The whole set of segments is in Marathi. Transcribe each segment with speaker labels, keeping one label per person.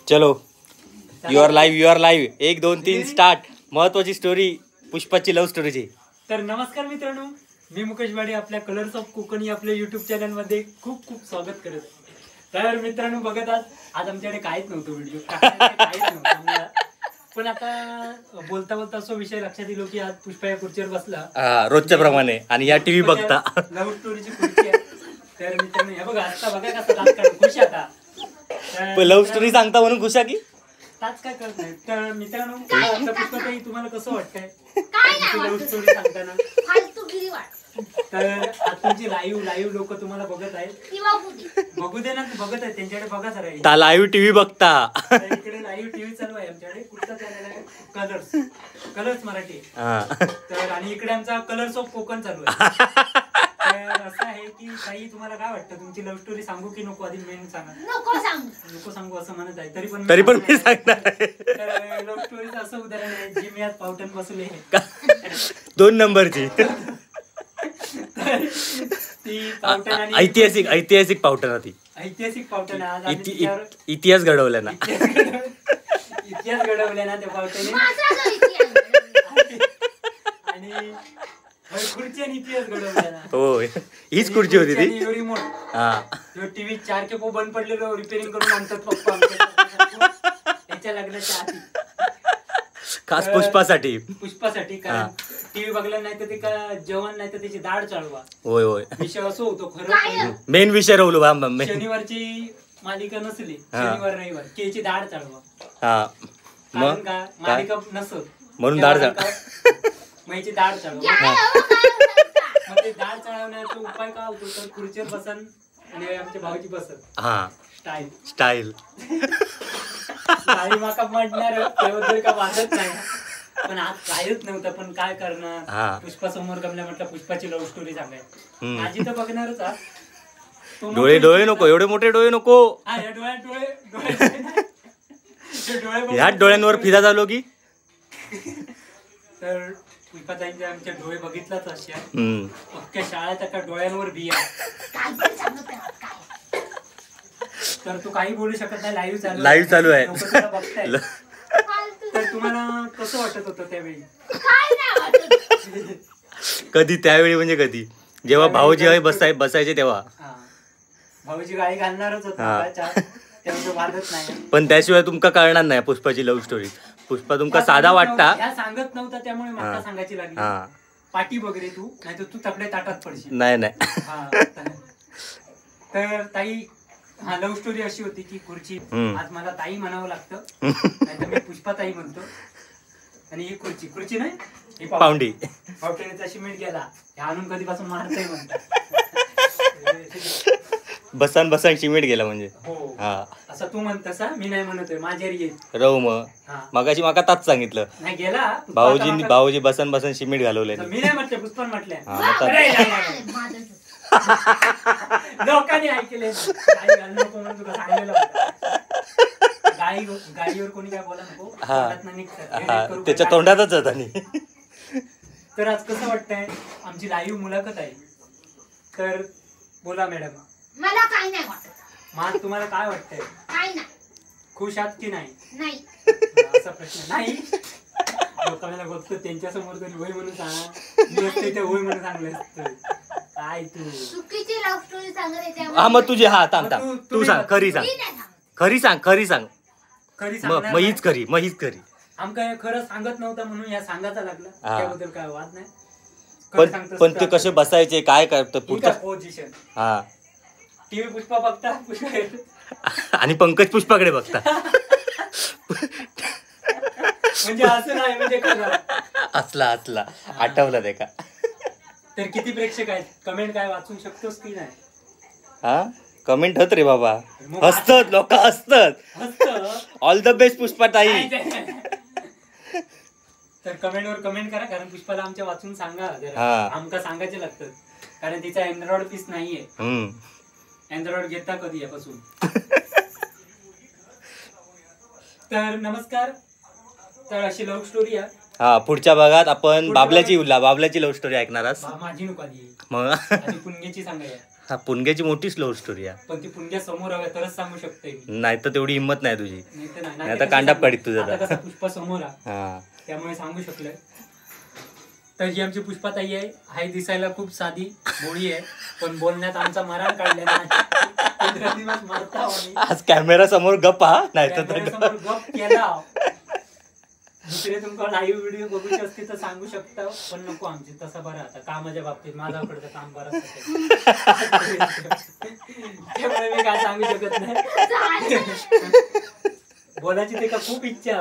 Speaker 1: चलो युअर लाईव्ह 1 2 3 स्टार्ट. महत्वाची स्टोरी पुष्पाची लव्ह स्टोरीची.
Speaker 2: तर नमस्कार मित्रांनो, मी मुकेश वाडे आपल्या कलर्स ऑफ कोकणी आपल्या युट्यूब चॅनल मध्ये खूप खूप स्वागत करत. तर मित्रांनो बघत आज आमच्याकडे काहीच नव्हतं व्हिडिओ, काहीच नव्हतं. पण आता बोलता बोलता असं विषय लक्षात येलो की आज पुष्पा या खुर्चीवर बसला
Speaker 1: रोजच्या प्रमाणे आणि या टीव्ही बघता
Speaker 2: लव्ह स्टोरीची खुर्ची आहे. तर मित्रांनो हे बघा आता बघा कसं दात काढून खुश आहे आता.
Speaker 1: लव्ह स्टोरी सांगता म्हणून खुशा की
Speaker 2: ताच काय करत नाही. तर मित्रांनो आता पुष्पाताई तुम्हाला कसं वाटतंय लव्ह स्टोरी सांगताना? तर आज तुमची लाईव्ह लोक तुम्हाला बघत आहेत. बघू दे ना, बघत आहेत त्यांच्याकडे बघा जरा.
Speaker 1: लाईव्ह टीव्ही बघता.
Speaker 2: इकडे लाईव्ह टीव्ही चालू आहे आमच्याकडे. कुठचा चॅनल आहे? कलर्स मराठी. तर आणि इकडे आमचा कलर्स ऑफ कोकण चालू आहे. तर असं आहे की काही तुम्हाला काय वाटतं, तुमची लव्ह स्टोरी सांगू की नको? आधी मेन सांगा. नको सांगू असं म्हणत आहे, तरी पण
Speaker 1: मी सांगणार.
Speaker 2: तर लव्ह स्टोरीचं असं उदाहरण आहे जी मी आज पावटन बसले
Speaker 1: 2 नंबरची.
Speaker 2: ती पावटन आणि
Speaker 1: ऐतिहासिक पावटन. ती
Speaker 2: ऐतिहासिक पावटन आज
Speaker 1: इतिहास घडवला ना.
Speaker 2: इतिहास घडवला ना त्या पावटने. आणि खुर्ची आणि इतिहास घडवला ना.
Speaker 1: होय, हीच खुर्ची होती ती.
Speaker 2: रिमोट टीव्ही 4 के बंद पडलेलो रिपेअरिंग करून आणतात पप्पा त्याच्या लग्नाच्या आधी,
Speaker 1: खास पुष्पासाठी.
Speaker 2: कारण टीव्ही बघला नाही तर ते का जेवण नाही तर त्याची दाढ चालवा.
Speaker 1: होय होय,
Speaker 2: विषय असं होतो खरं.
Speaker 1: मेन विषय राहुल.
Speaker 2: शनिवारची मालिका नसली, शनिवार रविवार केची दाढ चालवा.
Speaker 1: मग
Speaker 2: का मालिका नसत
Speaker 1: म्हणून दाढ
Speaker 2: मैची दाढ चालवा. मग ते दाढ चढवण्याचा उपाय काय होतो? तर खुर्चीवर बसन आणि आमच्या भाऊची बसत स्टाईल माका म्हणणार त्याबद्दल का वाटत नाही. पण आज काहीच नव्हतं, पण काय करणार. पुष्पा समोर गमल्या म्हटलं पुष्पाची लव्ह स्टोरी सांगाय. माझी तर बघणारच.
Speaker 1: डोळे नको, एवढे मोठे डोळे नको. ह्याच डोळ्यांवर फिदा झालो की.
Speaker 2: तर पुष्पाताईंचे आमचे डोळे बघितलाच अशा अख्ख्या शाळेत एका डोळ्यांवर बिया. तर तू काही बोलू शकत नाही. लाईव्ह चालू आहे. तर तुम्हाला कसं वाटत होतं त्यावेळी?
Speaker 1: कधी त्यावेळी म्हणजे कधी जेव्हा भाऊजी बसायचे तेव्हा.
Speaker 2: भाऊजी गाडी घालणारच होता, वादच नाही.
Speaker 1: पण त्याशिवाय तुमका कळणार नाही पुष्पाची लव्ह स्टोरी. पुष्पा तुमका साधा वाटता,
Speaker 2: सांगत नव्हता त्यामुळे मला सांगायची लागली. पाठी वगैरे तू नाही तर तू तकडे ताटात पडशील.
Speaker 1: नाही.
Speaker 2: तर ताई लव्ह स्टोरी अशी होती की खुर्ची, आज मला ताई म्हणावं लागतं नाहीतर मी पुष्पा ताई म्हणतो. आणि ही खुर्ची नाही, ही पावटेचा सिमेंट गेला आणून कधीपासून मारतय म्हणतात.
Speaker 1: बसान सिमेंट गेला म्हणजे.
Speaker 2: हो, असं तू म्हणतस. मी नाही म्हणतोय, माझ्यावर येईल
Speaker 1: राहू. मगाशी माका ताच सांगितलं
Speaker 2: नाही गेला
Speaker 1: भाऊजी बसन सिमेंट घालवले.
Speaker 2: मी नाही म्हटलं, पुष्पा म्हटलंय. लोकांनी ऐकले गाडीवर कोणी काय बोला नको,
Speaker 1: त्याच्या तोंडातच होता.
Speaker 2: तर आज कसं वाटतंय? आमची लाईव्ह मुलाखत आहे. तर बोला मॅडम.
Speaker 3: मला काही नाही वाटत.
Speaker 2: मग तुम्हाला काय वाटतंय?
Speaker 3: काही नाही.
Speaker 2: खुश आहात की नाही?
Speaker 3: नाही.
Speaker 2: असा प्रश्न नाही. लोकांना बघतो त्यांच्या समोर तरी होय म्हणून सांगा. मी असते ते होय म्हणून सांगलं असतं. काय तू
Speaker 3: चुकीची लव्ह स्टोरी सांगत.
Speaker 1: मग तुझी तू सांग. खरी सांग. मग हीच खरी.
Speaker 2: आमका खरं सांगत नव्हता म्हणून या सांगायचा लागला. त्याबद्दल काय वाद नाही.
Speaker 1: पण ते कसे बसायचे, काय करतो पुढचं
Speaker 2: पोझिशन. टीव्ही पुष्पा बघता
Speaker 1: आणि पंकज पुष्पाकडे बघता.
Speaker 2: म्हणजे असं नाही, म्हणजे
Speaker 1: असला आठवलं ते का?
Speaker 2: तर किती प्रेक्षक आहेत? कमेंट काय वाचू शकतोस की नाही?
Speaker 1: कमेंट होत रे बाबा. हसतात लोक, हसतात. ऑल द बेस्ट पुष्पा ताई.
Speaker 2: तर कमेंटवर कमेंट करा, कारण पुष्पाला आमच्या वाचून सांगा. आमका सांगायचे लागतं, कारण तिचा अँड्रॉइड पीस नाहीये. अँड्रॉइड घेता कधी यापासून. तर नमस्कार. तर अशी लव्ह स्टोरी आहे.
Speaker 1: पुढच्या भागात आपण बाबल्याची लव्ह स्टोरी ऐकणार.
Speaker 2: माझी नको आधी,
Speaker 1: मग
Speaker 2: पुणग्याची सांगाय.
Speaker 1: हा पुणग्याची मोठी लव्ह स्टोरी आहे.
Speaker 2: पण ती पुण्या समोर हव्या तरच सांगू शकते मी.
Speaker 1: नाही तर तेवढी हिंमत नाही तुझी.
Speaker 2: नाही
Speaker 1: आता कांडा पडीत तुझा.
Speaker 2: आता कसं पुष्पा समोर
Speaker 1: हा
Speaker 2: त्यामुळे सांगू शकलोय. तर जी आमची पुष्पाताई आहे हाय दिसायला खूप साधी भोळी आहे पण बोलण्यात आमचा मराण काढलेला आहे.
Speaker 1: आज कॅमेरा समोर गप हा नाही तर
Speaker 2: समोर गप केला. दुसरे तुमका लाईव्ह व्हिडिओ बघूची असते तर सांगू शकता पण नको आमची तसं बरं. आता कामाच्या बाबतीत माझ्याकडचं काम बरं त्यामुळे मी काय सांगू शकत नाही. बोलायची ते का खूप इच्छा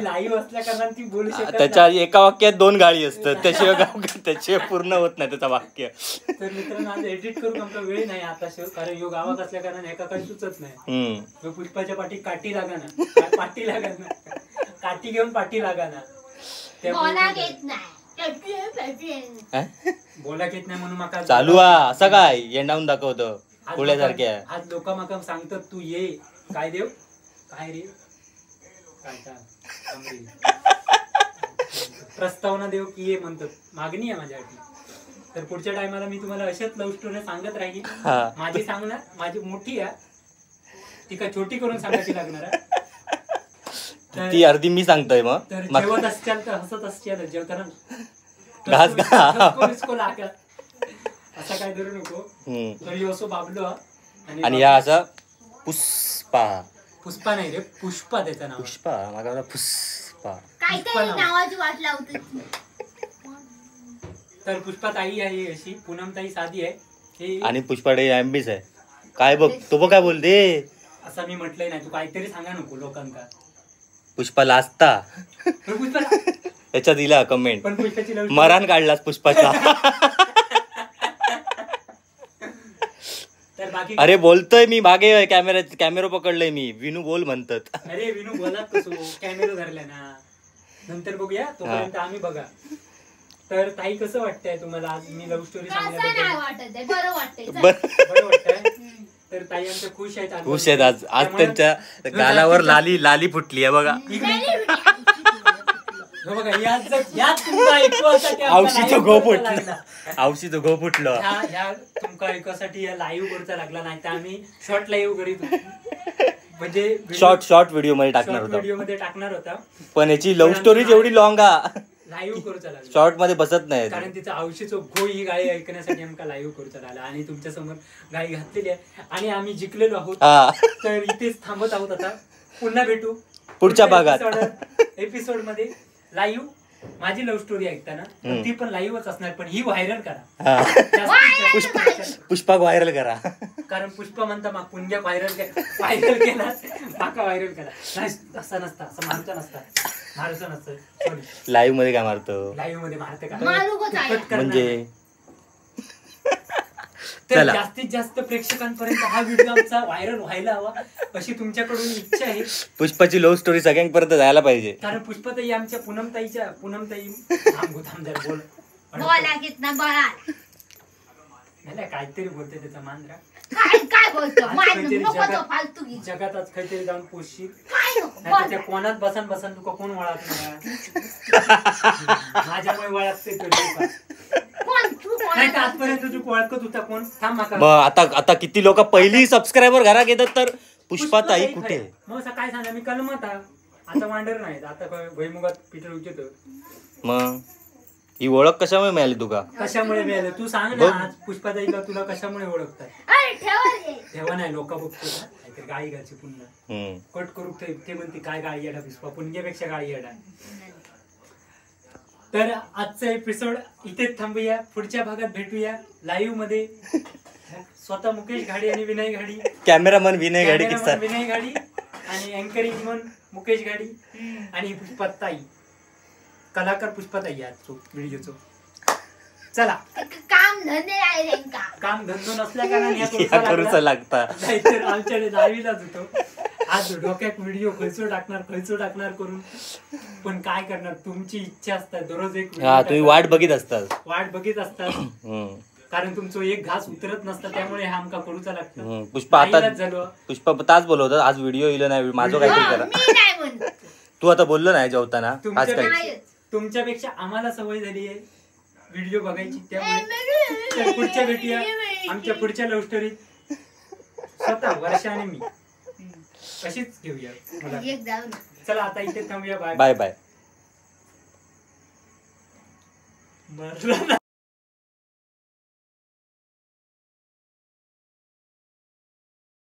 Speaker 2: लाईव्ह असल्या कारण ती बोलू शकत.
Speaker 1: त्याच्या एका वाक्यात 2 गाळी असतात त्याशिवाय पूर्ण होत नाही त्याचं वाक्य.
Speaker 2: तर मित्रांनो आज एडिट करून आमचा वेळ नाही आता कारण योग गावात असल्या कारण एका काही सुचत नाही. पुष्पाच्या पाठी काठी लागा ना पाठी लागा ना काठी घेऊन पाठी लागा ना.
Speaker 3: बोला घेत नाही
Speaker 2: म्हणून माका
Speaker 1: चालू असं काय येंडावून दाखवतं पुण्यासारख्या.
Speaker 2: आज लोक माका सांगतात तू ये काय देव काय रे प्रस्तावना देव की ये म्हणतात. मागणी आहे माझ्यासाठी. तर पुढच्या टायमाला मी तुम्हाला अशाच लव्ह स्टोरी सांगत राहील. माझी सांगणार माझी मोठी आहे ती काय छोटी करून सांगायची लागणार आहे.
Speaker 1: ती अर्धी मी सांगतोय. मग
Speaker 2: तर जेवत असच्याल तर हसत असच्याल जेव कारण असं काय करू नको. तरी असो बाबलो
Speaker 1: आणि या असं पुष्पा
Speaker 2: पुष्पा नाही रे पुष्पा त्याचं नाव.
Speaker 1: पुष्पा माझा पुष्पा
Speaker 3: काहीतरी नावाची वाट लावते.
Speaker 2: तर पुष्पा ताई आहे अशी पूनम ताई साधी आहे
Speaker 1: आणि पुष्पाडे एमबीच आहे. काय बघ तो बघ काय बोलते
Speaker 2: असं मी म्हटलंय नाही. तू काहीतरी सांगा नको लोकांका.
Speaker 1: पुष्पा लाजता
Speaker 2: पुष्पा
Speaker 1: याच्या दिला कमेंट
Speaker 2: पण पुष्पाची
Speaker 1: मरान काढलास पुष्पाचा.
Speaker 2: तर बाकी
Speaker 1: अरे बोलतोय मी मागे कॅमेरा पकडलंय मी. विनू बोल म्हणतात.
Speaker 2: अरे विनू बोला कसो कॅमेरा धरलाय ना नंतर बघूया तोपर्यंत आम्ही बघा. तर ताई कसं वाटतंय तुम्हाला आज मी लव्ह स्टोरी सांगितलं
Speaker 3: बरं वाटतंय.
Speaker 2: बरं वाटतंय. तर ताई आमच्या खुश आहेत
Speaker 1: खुश आहेत आज. आज त्यांच्या गालावर लाली फुटली आहे बघा. औषधीचं घो फुटलं. औषधीचं घो फुटलं.
Speaker 2: तुमका ऐकासाठी या लाईव्ह करूचा लागला नाही तर आम्ही शॉर्ट लाईव्ह करीत म्हणजे
Speaker 1: शॉर्ट व्हिडिओ मध्ये
Speaker 2: टाकणार होता
Speaker 1: पण याची लव्ह स्टोरी जेवढी लॉंग
Speaker 2: लाईव्ह करूचा लागला.
Speaker 1: शॉर्ट मध्ये बसत नाही
Speaker 2: कारण तिचं औषधीचं घो ही गाळी ऐकण्यासाठी आमका लाईव्ह करूचा लागला आणि तुमच्या समोर गाळी घातलेली आहे आणि आम्ही जिंकलेलो आहोत. तर इथेच थांबत आहोत. आता पुन्हा भेटू
Speaker 1: पुढच्या भागात
Speaker 2: एपिसोड मध्ये लाईव्ह माझी लव्ह स्टोरी ऐकताना ती पण लाईव्हच असणार पण ही व्हायरल करा.
Speaker 1: पुष्पा व्हायरल करा
Speaker 2: कारण पुष्पा म्हणता मग पुण्या व्हायरल केला माका व्हायरल करा. असं नसतं असं मारता नसतं सॉरी
Speaker 1: लाईव्ह मध्ये काय मारतो.
Speaker 2: लाईव्ह मध्ये मारते का
Speaker 1: म्हणजे
Speaker 2: तर जास्तीत जास्त प्रेक्षकांपर्यंत हा व्हिडिओ आमचा व्हायरल व्हायला हवा अशी तुमच्याकडून इच्छा आहे.
Speaker 1: पुष्पाची लव्ह स्टोरी सगळ्यांपर्यंत जायला पाहिजे.
Speaker 2: कारण पुष्पाताई आमच्या पूनमताई बोल काहीतरी बोलते त्याचा मान जगात आज काहीतरी जाऊन पोषशील त्या कोणात बसन तुका कोण वळत माझ्यामुळे वळखते नाही आजपर्यंत तू ओळखत होता कोण थांब
Speaker 1: आता किती लोक पहिली सबस्क्रायबर घरात येतात तर पुष्पाताई कुठे
Speaker 2: मग काय सांगा मी कलमत आता वांडर नाही आता भुईमुगात पीटर उचतो.
Speaker 1: मग ही ओळख कशामुळे मिळाली तुका
Speaker 2: कशामुळे मिळाली तू सांग ना. आज पुष्पाताईला तुला कशामुळे ओळखतात तेव्हा नाही लोक बघतो काहीतरी गाळी घ्यायची पुन्हा कट करू ते म्हणते काय गाळी येडा पुष्पा पुण्यापेक्षा गाळी येडा. तर आजचा एपिसोड इथेच थांबूया. पुढच्या भागात भेटूया लाईव्ह मध्ये. स्वतः मुकेश घाडी आणि विनय घाडी
Speaker 1: कॅमेरामन विनय घाडी
Speaker 2: आणि अँकरिंग म्हणून मुकेश घाडी आणि पुष्पाताई कलाकार पुष्पाताई आजचो व्हिडिओचो. चला काम धंदो नसल्या कारण
Speaker 1: लागता
Speaker 2: नाहीतर आमच्याकडे जावीलाच होतो. आज डोक्यात व्हिडिओ खर्चो टाकणार करून पण काय करणार तुमची इच्छा असतात दररोज एक
Speaker 1: तुम्ही वाट बघित
Speaker 2: असतात कारण तुमचं एक घास उतरत नसतं त्यामुळे हा आमका करूचा लागतं.
Speaker 1: पुष्पा ताच बोलवत आज व्हिडिओ येईल नाही माझं काहीतरी करा. तू आता बोललो नाही जेवताना
Speaker 2: तुमच्यापेक्षा आम्हाला सवय झाली आहे व्हिडिओ बघायची त्यामुळे पुढच्या भेटूया आमच्या पुढच्या लव्ह स्टोरीत स्वतः वर्षा आणि मी अशीच घेऊया मला.
Speaker 3: एक जाऊ ना.
Speaker 2: चला आता इथे थांबूया. Bye
Speaker 1: bye bye.
Speaker 2: बरं